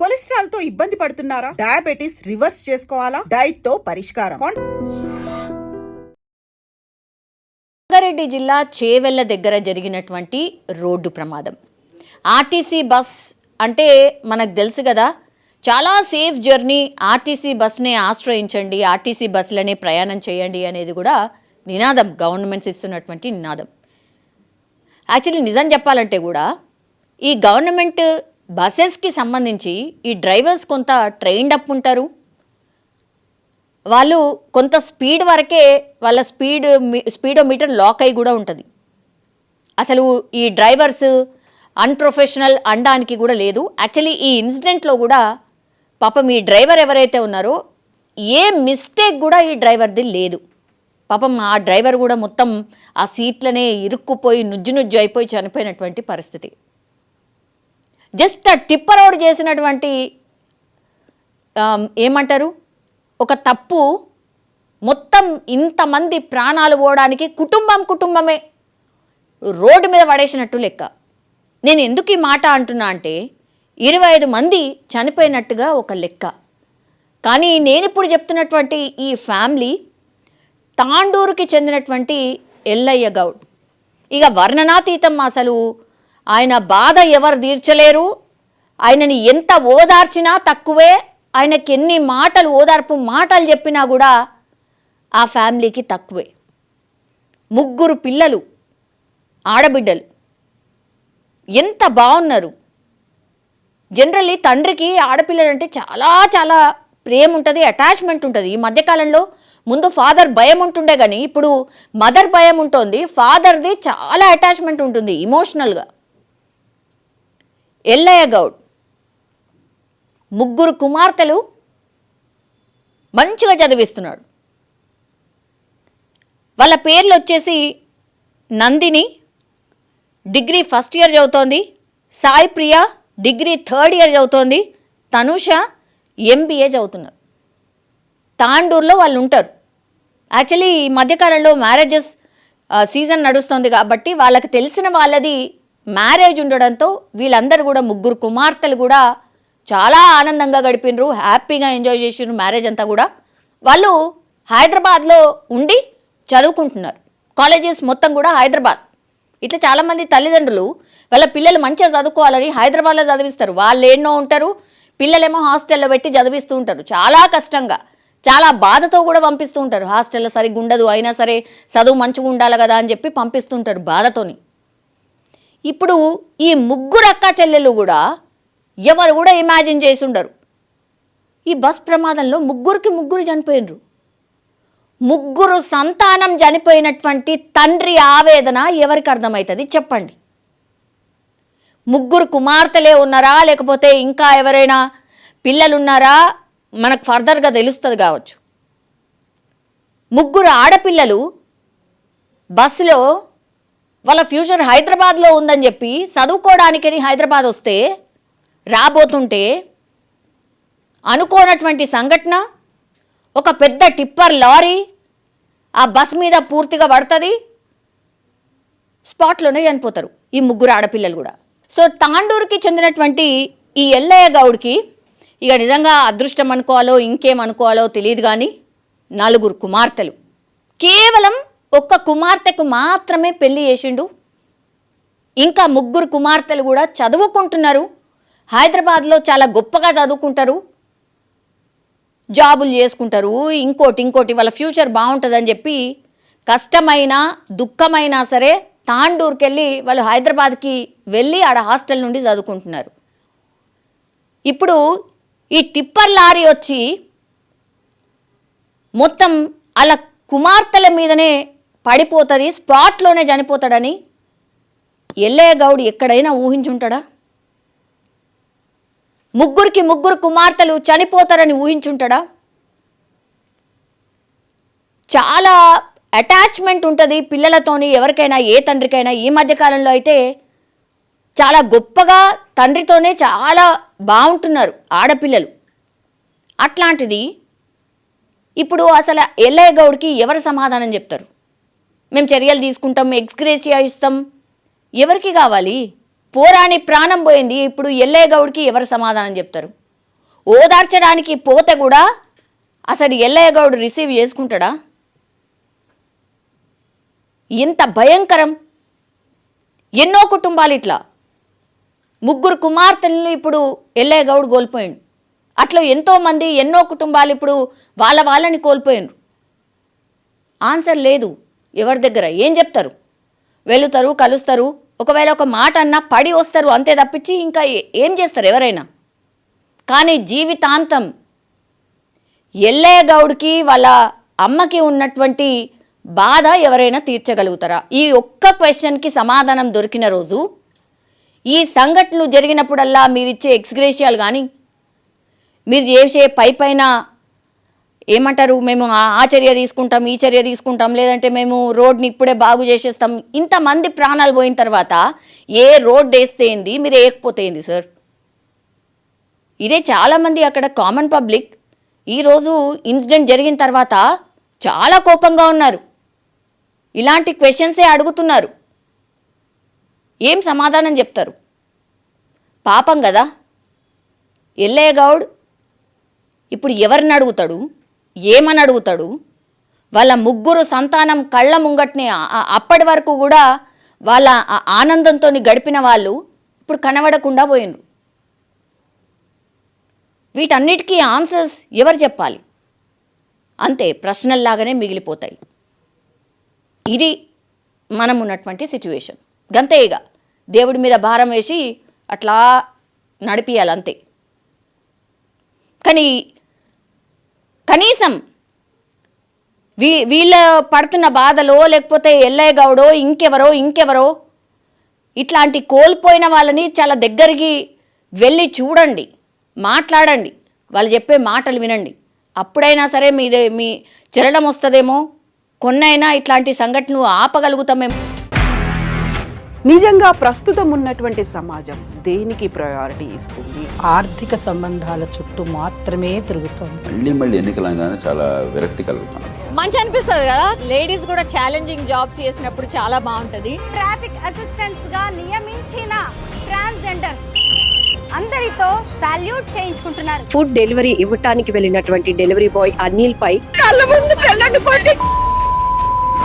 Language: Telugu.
కొలెస్ట్రాల్ తో ఇబ్బంది పడుతున్నారా? డయాబెటిస్ రివర్స్ చేసుకోవాలా? డైట్ తో పరిష్కారం. రంగారెడ్డి జిల్లా చేవెళ్ల దగ్గర జరిగినటువంటి రోడ్డు ప్రమాదం. ఆర్టీసీ బస్ అంటే మనకు తెలుసు కదా, చాలా సేఫ్ జర్నీ. ఆర్టీసీ బస్నే ఆశ్రయించండి, ఆర్టీసీ బస్సులనే ప్రయాణం చేయండి అనేది కూడా నినాదం, గవర్నమెంట్స్ ఇస్తున్నటువంటి నినాదం. యాక్చువల్లీ నిజం చెప్పాలంటే కూడా ఈ గవర్నమెంట్ బస్సెస్కి సంబంధించి ఈ డ్రైవర్స్ కొంత ట్రైన్డ్ అప్ ఉంటారు. వాళ్ళు కొంత స్పీడ్ వరకే వాళ్ళ స్పీడోమీటర్ లాక్ అయి కూడా ఉంటుంది. అసలు ఈ డ్రైవర్స్ అన్ప్రొఫెషనల్ అనడానికి కూడా లేదు. యాక్చువల్లీ ఈ ఇన్సిడెంట్లో కూడా పాపం ఈ డ్రైవర్ ఎవరైతే ఉన్నారో ఏ మిస్టేక్ కూడా ఈ డ్రైవర్ది లేదు. పాపం ఆ డ్రైవర్ కూడా మొత్తం ఆ సీట్లనే ఇరుక్కుపోయి నుజ్జు అయిపోయి చనిపోయినటువంటి పరిస్థితి. జస్ట్ ఆ టిప్పర్ రోడ్ చేసినటువంటి ఏమంటారు ఒక తప్పు మొత్తం ఇంతమంది ప్రాణాలు పోవడానికి కుటుంబమే రోడ్డు మీద పడేసినట్టు లెక్క. నేను ఎందుకు ఈ మాట అంటున్నా అంటే 25 మంది చనిపోయినట్టుగా ఒక లెక్క. కానీ నేను ఇప్పుడు చెప్తున్నటువంటి ఈ ఫ్యామిలీ తాండూరుకి చెందినటువంటి ఎల్లయ్య గౌడ్. ఇక వర్ణనాతీతం. అసలు ఆయన బాధ ఎవరు తీర్చలేరు. ఆయనని ఎంత ఓదార్చినా తక్కువే. ఆయనకి ఎన్ని మాటలు ఓదార్పు మాటలు చెప్పినా కూడా ఆ ఫ్యామిలీకి తక్కువే. 3 పిల్లలు, ఆడబిడ్డలు ఎంత బాగున్నారు. జనరల్లీ తండ్రికి ఆడపిల్లలంటే చాలా చాలా ప్రేమ ఉంటుంది, అటాచ్మెంట్ ఉంటుంది. ఈ మధ్యకాలంలో ముందు ఫాదర్ భయం ఉంటుండే కానీ ఇప్పుడు మదర్ భయం ఉంటుంది. ఫాదర్ది చాలా అటాచ్మెంట్ ఉంటుంది ఇమోషనల్గా. ఎల్లయ్య గౌడ్ 3 కుమార్తెలు మంచిగా చదివిస్తున్నాడు. వాళ్ళ పేర్లు వచ్చేసి నందిని డిగ్రీ ఫస్ట్ ఇయర్ చదువుతోంది, సాయి ప్రియ డిగ్రీ థర్డ్ ఇయర్ చదువుతోంది, తనుష MBA చదువుతున్నారు. తాండూరులో వాళ్ళు ఉంటారు. యాక్చువల్లీ ఈ మధ్యకాలంలో మ్యారేజెస్ సీజన్ నడుస్తుంది కాబట్టి వాళ్ళకి తెలిసిన వాళ్ళది మ్యారేజ్ ఉండడంతో వీళ్ళందరూ కూడా 3 కుమార్తెలు కూడా చాలా ఆనందంగా గడిపినరు, హ్యాపీగా ఎంజాయ్ చేసినారు మ్యారేజ్ అంతా కూడా. వాళ్ళు హైదరాబాద్లో ఉండి చదువుకుంటున్నారు. కాలేజెస్ మొత్తం కూడా హైదరాబాద్. ఇట్లా చాలామంది తల్లిదండ్రులు వాళ్ళ పిల్లలు మంచిగా చదువుకోవాలని హైదరాబాద్లో చదివిస్తారు. వాళ్ళు ఎన్నో ఉంటారు, పిల్లలేమో హాస్టల్లో పెట్టి చదివిస్తూ ఉంటారు. చాలా కష్టంగా, చాలా బాధతో కూడా పంపిస్తూ ఉంటారు. హాస్టల్లో సరిగ్గా ఉండదు, అయినా సరే చదువు మంచిగా ఉండాలి కదా అని చెప్పి పంపిస్తుంటారు బాధతోని. ఇప్పుడు ఈ 3 అక్క చెల్లెలు కూడా ఎవరు కూడా ఇమాజిన్ చేసి ఉండరు. ఈ బస్ ప్రమాదంలో 3 చనిపోయినరు. 3 సంతానం చనిపోయినటువంటి తండ్రి ఆవేదన ఎవరికి అర్థమవుతుంది చెప్పండి? 3 కుమార్తెలే ఉన్నారా, లేకపోతే ఇంకా ఎవరైనా పిల్లలు ఉన్నారా మనకు ఫర్దర్గా తెలుస్తుంది కావచ్చు. 3 ఆడపిల్లలు బస్సులో వాళ్ళ ఫ్యూచర్ హైదరాబాద్లో ఉందని చెప్పి చదువుకోవడానికని హైదరాబాద్ వస్తే రాబోతుంటే అనుకోనటువంటి సంఘటన, ఒక పెద్ద టిప్పర్ లారీ ఆ బస్ మీద పూర్తిగా పడుతుంది, స్పాట్లోనే చనిపోతారు ఈ 3 ఆడపిల్లలు కూడా. సో తాండూరుకి చెందినటువంటి ఈ ఎల్లయ్య గౌడ్కి ఇక నిజంగా అదృష్టం అనుకోవాలో ఇంకేమనుకోవాలో తెలియదు కానీ 4 కుమార్తెలు. కేవలం 1 కుమార్తెకు మాత్రమే పెళ్లి చేసిండు. ఇంకా 3 కుమార్తెలు కూడా చదువుకుంటున్నారు. హైదరాబాద్లో చాలా గొప్పగా చదువుకుంటారు, జాబులు చేసుకుంటారు, ఇంకోటి వాళ్ళ ఫ్యూచర్ బాగుంటుందని చెప్పి కష్టమైనా దుఃఖమైనా సరే తాండూరుకి వెళ్ళి వాళ్ళు హైదరాబాద్కి వెళ్ళి ఆడ హాస్టల్ నుండి చదువుకుంటున్నారు. ఇప్పుడు ఈ టిప్పర్ లారీ వచ్చి మొత్తం అలా కుమార్తెల మీదనే పడిపోతుంది, స్పాట్లోనే చనిపోతాడని ఎల్లయ్య గౌడ్ ఎక్కడైనా ఊహించుంటాడా? 3 కుమార్తెలు చనిపోతారని ఊహించుంటాడా? చాలా అటాచ్మెంట్ ఉంటుంది పిల్లలతోని ఎవరికైనా, ఏ తండ్రికైనా. ఈ మధ్యకాలంలో అయితే చాలా గొప్పగా తండ్రితోనే చాలా బాగుంటున్నారు ఆడపిల్లలు. అట్లాంటిది ఇప్పుడు అసలు ఎల్లయ్య గౌడ్కి ఎవరు సమాధానం చెప్తారు? మేము చర్యలు తీసుకుంటాం, ఎక్స్గ్రేసియా ఇస్తాం, ఎవరికి కావాలి? పోరాని ప్రాణం పోయింది. ఇప్పుడు ఎల్లయ్య గౌడ్కి ఎవరు సమాధానం చెప్తారు? ఓదార్చడానికి పోతే కూడా అసలు ఎల్లయ్య గౌడ్ రిసీవ్ చేసుకుంటాడా? ఎంత భయంకరం. ఎన్నో కుటుంబాలు ఇట్లా 3 కుమార్తెలను ఇప్పుడు ఎల్లయ్య గౌడ్ కోల్పోయిండు. అట్లా ఎంతోమంది ఎన్నో కుటుంబాలు ఇప్పుడు వాళ్ళని కోల్పోయినరు. ఆన్సర్ లేదు ఎవరి దగ్గర. ఏం చెప్తారు? వెళుతారు, కలుస్తారు, ఒకవేళ ఒక మాట అన్నా పడి వస్తారు, అంతే తప్పించి ఇంకా ఏం చేస్తారు ఎవరైనా? కానీ జీవితాంతం ఎల్లయ్య గౌడ్కి వాళ్ళ అమ్మకి ఉన్నటువంటి బాధ ఎవరైనా తీర్చగలుగుతారా? ఈ ఒక్క క్వశ్చన్కి సమాధానం దొరికిన రోజు, ఈ సంఘటనలు జరిగినప్పుడల్లా మీరిచ్చే ఎక్స్గ్రేషియాలు కానీ, మీరు చేసే పైన ఏమంటారు, మేము ఆ చర్య తీసుకుంటాం, ఈ చర్య తీసుకుంటాం, లేదంటే మేము రోడ్ని ఇప్పుడే బాగు చేసేస్తాం, ఇంతమంది ప్రాణాలు పోయిన తర్వాత ఏ రోడ్ వేస్తే ఏంది, మీరు వేయకపోతే ఏంది సార్? ఇదే చాలామంది అక్కడ కామన్ పబ్లిక్ ఈరోజు ఇన్సిడెంట్ జరిగిన తర్వాత చాలా కోపంగా ఉన్నారు. ఇలాంటి క్వశ్చన్సే అడుగుతున్నారు. ఏం సమాధానం చెప్తారు? పాపం కదా ఎల్లయ్య గౌడ్. ఇప్పుడు ఎవరిని అడుగుతాడు, ఏమని అడుగుతాడు? వాళ్ళ 3 సంతానం కళ్ళ ముంగట్ని అప్పటి వరకు కూడా వాళ్ళ ఆనందంతో గడిపిన వాళ్ళు ఇప్పుడు కనబడకుండా పోయినరు. వీటన్నిటికీ ఆన్సర్స్ ఎవరు చెప్పాలి? అంతే, ప్రశ్నల్లాగానే మిగిలిపోతాయి. ఇది మనం ఉన్నటువంటి సిచ్యువేషన్. గంతేగా దేవుడి మీద భారం వేసి అట్లా నడిపియాలి అంతే. కానీ కనీసం వీళ్ళ పడుతున్న బాధలో, లేకపోతే ఎల్లయ్య గౌడో ఇంకెవరో ఇట్లాంటి కోల్పోయిన వాళ్ళని చాలా దగ్గరికి వెళ్ళి చూడండి, మాట్లాడండి, వాళ్ళు చెప్పే మాటలు వినండి. అప్పుడైనా సరే మీ చలనం వస్తుందేమో, కొన్నైనా ఇట్లాంటి సంఘటనలు ఆపగలుగుతామేమో. నిజంగా ప్రస్తుతం ఉన్నటువంటి సమాజం దేనికి ప్రయారిటీ ఇస్తుంది? ఆర్థిక సంబంధాల చుట్టూ మాత్రమే తిరుగుతుంది. మళ్ళీ ఎన్నికలంగానే చాలా విరక్తి కలుగుతాం. మంచి అనిపిస్తుంది కదా, లేడీస్ కూడా ఛాలెంజింగ్ జాబ్స్ చేసినప్పుడు చాలా బాగుంటది. ట్రాఫిక్ అసిస్టెంట్స్ గా నియమించిన ట్రాన్స్జెండర్స్ అందరితో సాల్యూట్ చేయించుకుంటున్నారు. ఫుడ్ డెలివరీ ఇవ్వటానికి వెళ్ళినటువంటి డెలివరీ బాయ్ అనిల్ పై కళ్ళ ముందు